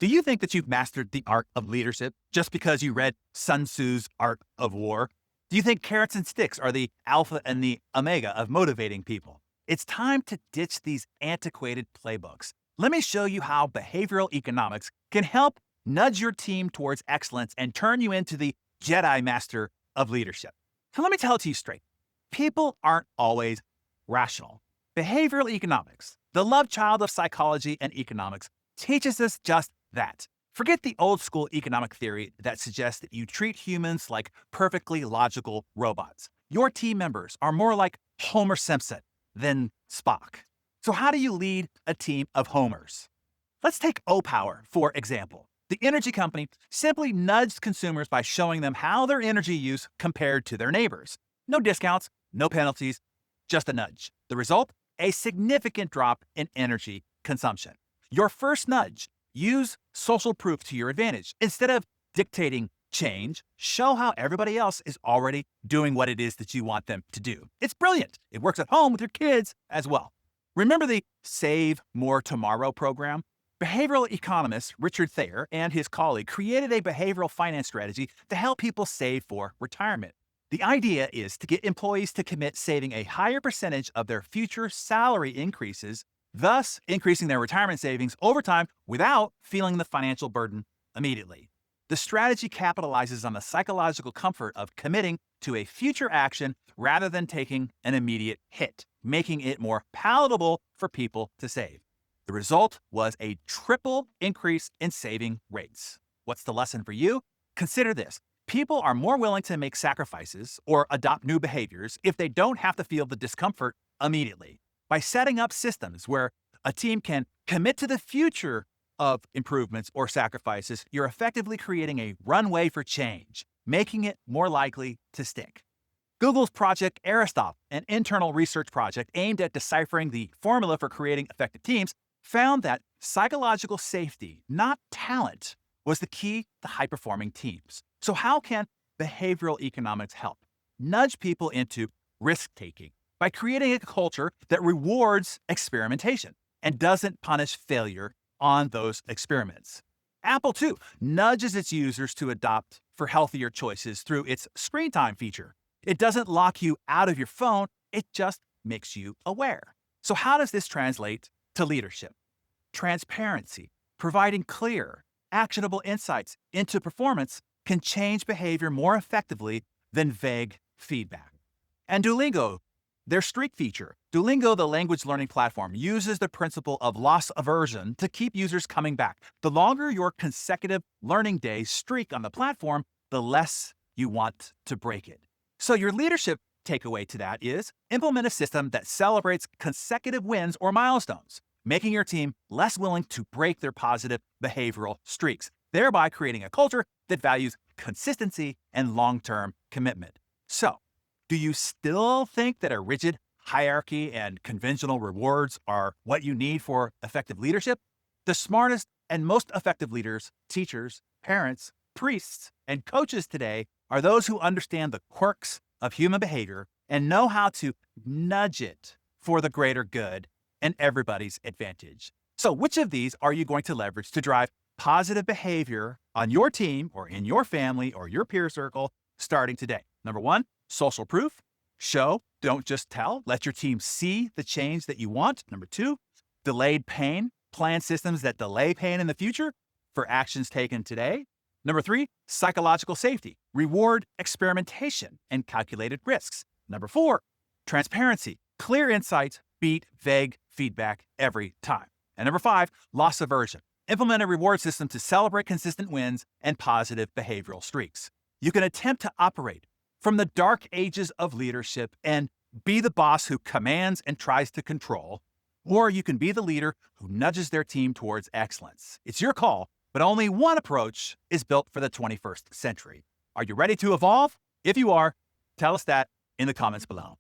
Do you think that you've mastered the art of leadership just because you read Sun Tzu's Art of War? Do you think carrots and sticks are the alpha and the omega of motivating people? It's time to ditch these antiquated playbooks. Let me show you how behavioral economics can help nudge your team towards excellence and turn you into the Jedi Master of leadership. So let me tell it to you straight. People aren't always rational. Behavioral economics, the love child of psychology and economics, teaches us just that. Forget the old school economic theory that suggests that you treat humans like perfectly logical robots. Your team members are more like Homer Simpson than Spock. So how do you lead a team of Homers? Let's take Opower, for example. The energy company simply nudged consumers by showing them how their energy use compared to their neighbors. No discounts, no penalties, just a nudge. The result? A significant drop in energy consumption. Your first nudge: use social proof to your advantage. Instead of dictating change, show how everybody else is already doing what it is that you want them to do. It's brilliant. It works at home with your kids as well. Remember the Save More Tomorrow program? Behavioral economist Richard Thayer and his colleague created a behavioral finance strategy to help people save for retirement. The idea is to get employees to commit saving a higher percentage of their future salary increases, thus increasing their retirement savings over time without feeling the financial burden immediately. The strategy capitalizes on the psychological comfort of committing to a future action rather than taking an immediate hit, making it more palatable for people to save. The result was a triple increase in saving rates. What's the lesson for you? Consider this. People are more willing to make sacrifices or adopt new behaviors if they don't have to feel the discomfort immediately. By setting up systems where a team can commit to the future of improvements or sacrifices, you're effectively creating a runway for change, making it more likely to stick. Google's Project Aristotle, an internal research project aimed at deciphering the formula for creating effective teams, found that psychological safety, not talent, was the key to high-performing teams. So how can behavioral economics help? Nudge people into risk-taking by creating a culture that rewards experimentation and doesn't punish failure on those experiments. Apple, too, nudges its users to adopt for healthier choices through its screen time feature. It doesn't lock you out of your phone, it just makes you aware. So how does this translate to leadership? Transparency, providing clear, actionable insights into performance can change behavior more effectively than vague feedback. And Duolingo, their streak feature. Duolingo, the language learning platform, uses the principle of loss aversion to keep users coming back. The longer your consecutive learning days streak on the platform, the less you want to break it. So your leadership takeaway to that is implement a system that celebrates consecutive wins or milestones, making your team less willing to break their positive behavioral streaks, thereby creating a culture that values consistency and long-term commitment. So, do you still think that a rigid hierarchy and conventional rewards are what you need for effective leadership? The smartest and most effective leaders, teachers, parents, priests, and coaches today are those who understand the quirks of human behavior and know how to nudge it for the greater good and everybody's advantage. So which of these are you going to leverage to drive positive behavior on your team or in your family or your peer circle starting today? Number one, social proof. Show, don't just tell. Let your team see the change that you want. Number two, delayed pain. Plan systems that delay pain in the future for actions taken today. Number three, psychological safety. Reward experimentation and calculated risks. Number four, transparency. Clear insights beat vague feedback every time. And number five, loss aversion. Implement a reward system to celebrate consistent wins and positive behavioral streaks. You can attempt to operate from the dark ages of leadership and be the boss who commands and tries to control, or you can be the leader who nudges their team towards excellence. It's your call, but only one approach is built for the 21st century. Are you ready to evolve? If you are, tell us that in the comments below.